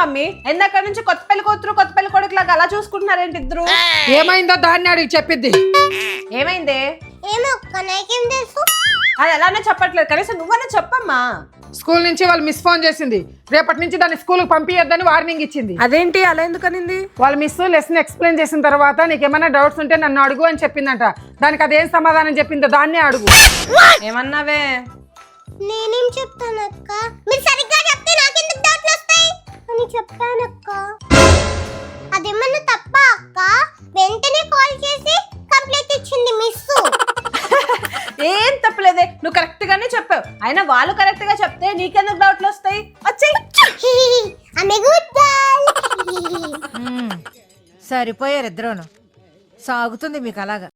Mummy ఎందాక నుంచి కొత్త పెళ్లి కొడుకు లాగా అలా చూసుకుంటున్నారేంటి ఇద్దరు? ఏమైందో దాన్ని అడిగి చెప్పిద్ది. ఏమైంది? ఏమో అక్క నాకేం తెలుసు. అది ఎలానే చెప్పట్లేదు, కనీసం నువ్వన్నా చెప్పమ్మా. స్కూల్ నుంచి వాళ్ళు మిస్ ఫోన్ చేసింది, రేపటి నుంచి దాన్ని స్కూల్కి పంపించొద్దని వార్నింగ్ ఇచ్చింది. అదేంటి అలా ఎందుకనింది? వాళ్ళ మిస్ లెసన్ ఎక్స్ప్లెయిన్ చేసిన తర్వాత నీకేమైనా డౌట్స్ ఉంటే నన్ను అడుగు అని చెప్పిందంట. దానికి అదేం సమాధానం చెప్పిందో దాన్నే అడుగు. ఏమన్నావే? నేనేం చెప్తానక్క, మీరు సరిగ్గా చెప్తే నాకెందుకు డౌట్లు వస్తాయి అని చెప్పానక్క. అదేమన్నా తప్ప అక్క? వెంటనే కాల్ చేసి కంప్లైంట్ ఇచ్చింది మిస్. ఏం తప్పలేదే, నువ్వు కరెక్ట్ గానే చెప్పావు. అయినా వాళ్ళు కరెక్ట్ గా చెప్తే నీకెందుకు డౌట్లు వస్తాయి? వచ్చేయ్. ఆమె గుడ్ గర్ల్. సరిపోయారు ఇద్దరును. సాగుతుంది మీకు అలాగా.